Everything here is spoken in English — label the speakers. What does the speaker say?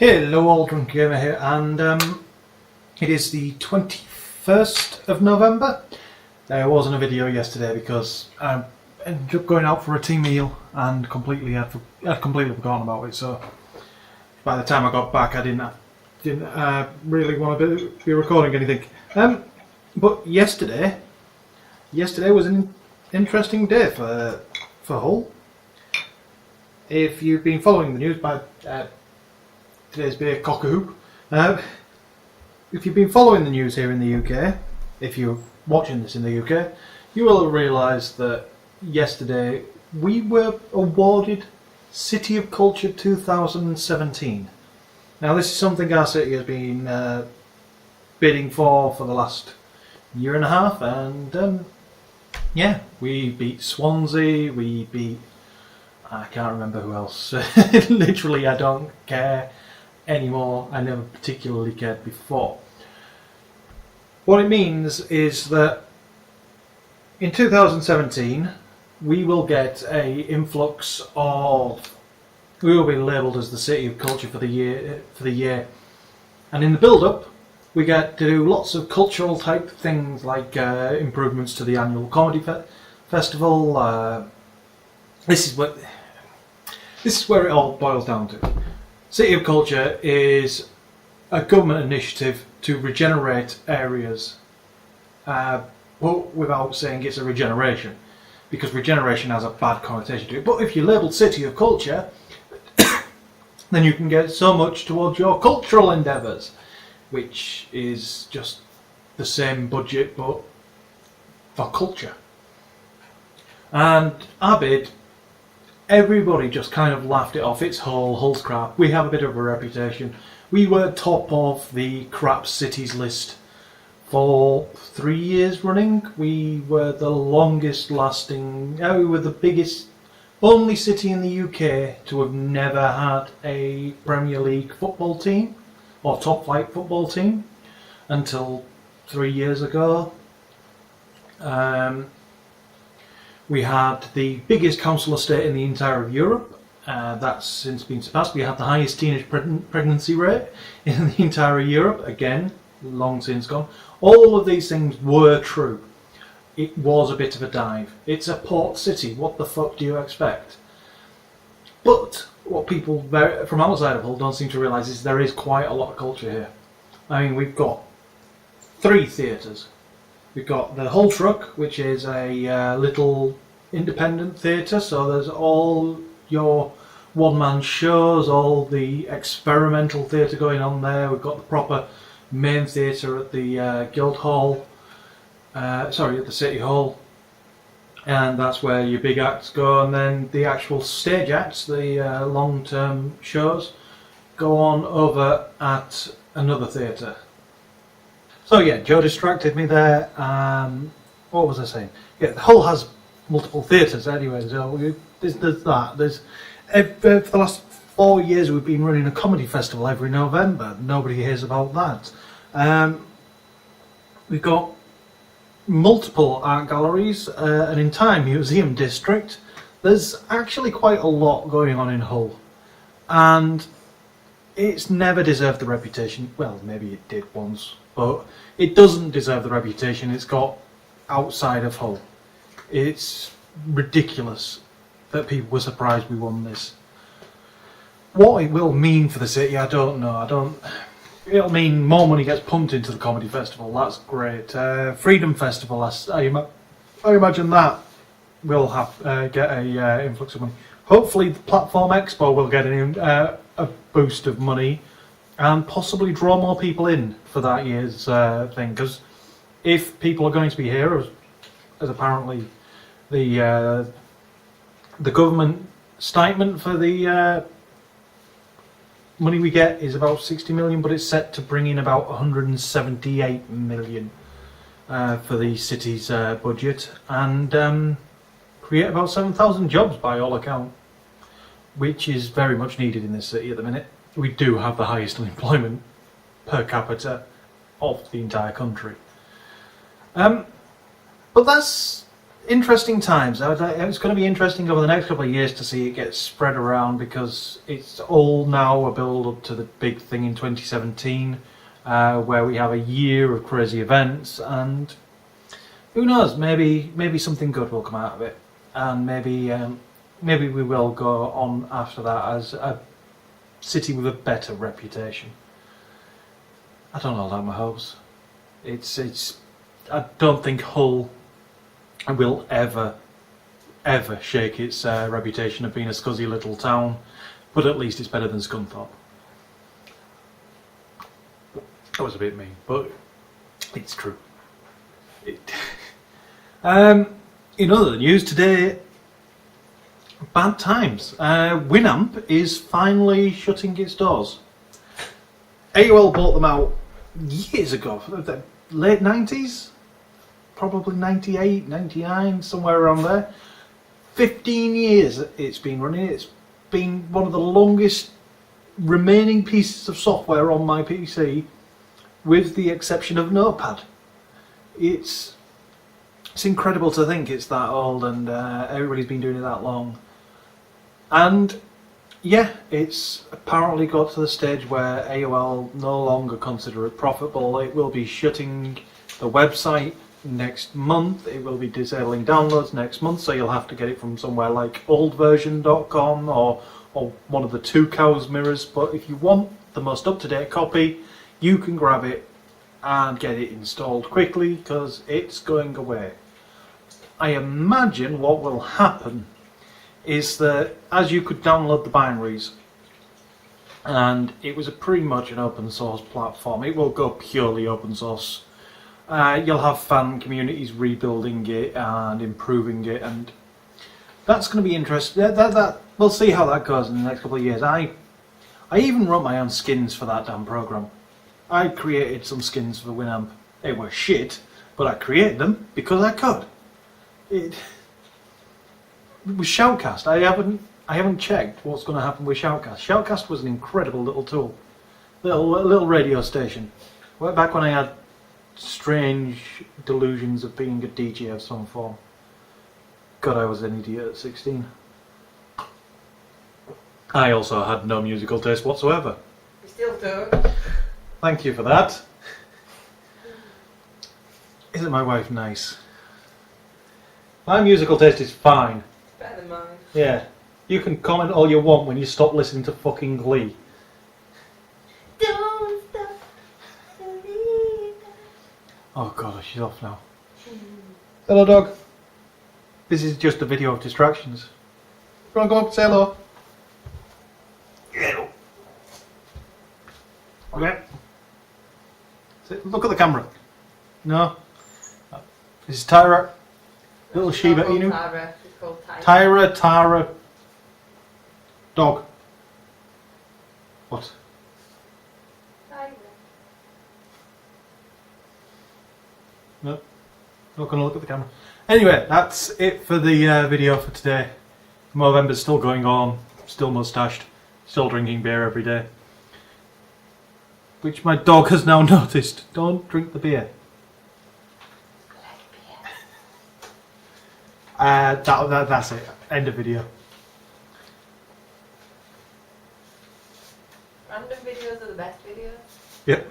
Speaker 1: Hello, DrunkenGamer here, and it is the 21st of November. There wasn't a video yesterday because I ended up going out for a team meal and I'd completely forgotten about it. So by the time I got back, I didn't really want to be recording anything. But yesterday was an interesting day for Hull. If you've been following the news by today's beer cock-a-hoop. If you've been following the news here in the UK, if you're watching this in the UK, you will have realised that yesterday we were awarded City of Culture 2017. Now this is something our city has been bidding for the last year and a half, and yeah, we beat Swansea, we beat, I can't remember who else. Literally, I don't care anymore. I never particularly cared before. What it means is that in 2017 we will get a influx of, we will be labelled as the City of Culture for the year, and in the build-up we get to do lots of cultural type things like improvements to the annual comedy festival. This is where it all boils down to. City of Culture is a government initiative to regenerate areas, but without saying it's a regeneration, because regeneration has a bad connotation to it. But if you're labelled City of Culture, then you can get so much towards your cultural endeavours, which is just the same budget but for culture. And our bid, everybody just kind of laughed it off. It's Hull's crap. We have a bit of a reputation. We were top of the crap cities list for 3 years running. We were the longest lasting, we were the biggest, only city in the UK to have never had a Premier League football team or top flight football team until 3 years ago. We had the biggest council estate in the entire of Europe. That's since been surpassed. We had the highest teenage pregnancy rate in the entire of Europe. Again, long since gone. All of these things were true. It was a bit of a dive. It's a port city. What the fuck do you expect? But what people from outside of Hull don't seem to realise is there is quite a lot of culture here. I mean, we've got 3 theatres. We've got the Hull Truck, which is a little independent theatre, so there's all your one-man shows, all the experimental theatre going on there. We've got the proper main theatre at the Guildhall, at the City Hall, and that's where your big acts go, and then the actual stage acts, the long-term shows, go on over at another theatre. So yeah, Joe distracted me there. What was I saying? Yeah, Hull has multiple theatres anyway, so there's that. For the last 4 years we've been running a comedy festival every November. Nobody hears about that. We've got multiple art galleries, an entire museum district. There's actually quite a lot going on in Hull, and it's never deserved the reputation. Well, maybe it did once, but it doesn't deserve the reputation it's got outside of Hull. It's ridiculous that people were surprised we won this. What it will mean for the city, I don't know. It'll mean more money gets pumped into the comedy festival. That's great. Freedom Festival, I imagine that will get a influx of money. Hopefully, the Platform Expo will get a boost of money, and possibly draw more people in for that year's thing. Because if people are going to be here, as apparently the government statement for the money we get is about 60 million, but it's set to bring in about 178 million for the city's budget, and create about 7,000 jobs by all account, which is very much needed in this city at the minute. We do have the highest unemployment per capita of the entire country. But interesting times. It's going to be interesting over the next couple of years to see it get spread around, because it's all now a build up to the big thing in 2017, where we have a year of crazy events, and who knows, maybe something good will come out of it, and maybe we will go on after that as a city with a better reputation. I don't hold out my hopes. I don't think Hull will ever shake its reputation of being a scuzzy little town, but at least it's better than Scunthorpe. That was a bit mean, but it's true. In other news today, bad times. Winamp is finally shutting its doors. AOL bought them out years ago, the late 90s, probably 98, 99, somewhere around there. 15 years it's been running. It's been one of the longest remaining pieces of software on my PC, with the exception of Notepad. It's incredible to think it's that old, and everybody's been doing it that long. And yeah, it's apparently got to the stage where AOL no longer consider it profitable. It will be shutting the website next month. It will be disabling downloads next month, so you'll have to get it from somewhere like oldversion.com or one of the Two Cows mirrors. But if you want the most up-to-date copy, you can grab it and get it installed quickly, because it's going away. I imagine what will happen is that, as you could download the binaries, and it was pretty much an open source platform, it will go purely open source. You'll have fan communities rebuilding it and improving it, and that's going to be interesting. We'll see how that goes in the next couple of years. I even wrote my own skins for that damn program. I created some skins for Winamp. They were shit, but I created them because I could. It was Shoutcast. I haven't checked what's going to happen with Shoutcast. Shoutcast was an incredible little tool, little radio station. Back when I had strange delusions of being a DJ of some form. God, I was an idiot at 16. I also had no musical taste whatsoever.
Speaker 2: You still do.
Speaker 1: Thank you for that. Isn't my wife nice? My musical taste is fine.
Speaker 2: Better than mine.
Speaker 1: Yeah. You can comment all you want when you stop listening to fucking Glee.
Speaker 2: Don't stop believing.
Speaker 1: Oh god, she's off now. Hello, dog. This is just a video of distractions. You wanna go up and say hello? Hello. Okay. Look at the camera. No. This is Tyra. Little Shiba Inu.
Speaker 2: Tyra. It's called Tyra.
Speaker 1: Tyra, Tara. Dog. What?
Speaker 2: Tyra.
Speaker 1: No. Not going to look at the camera. Anyway, that's it for the video for today. Movember's still going on. Still mustached. Still drinking beer every day. Which my dog has now noticed. Don't drink the beer. That's it. End of video.
Speaker 2: Random videos are the best videos.
Speaker 1: Yep.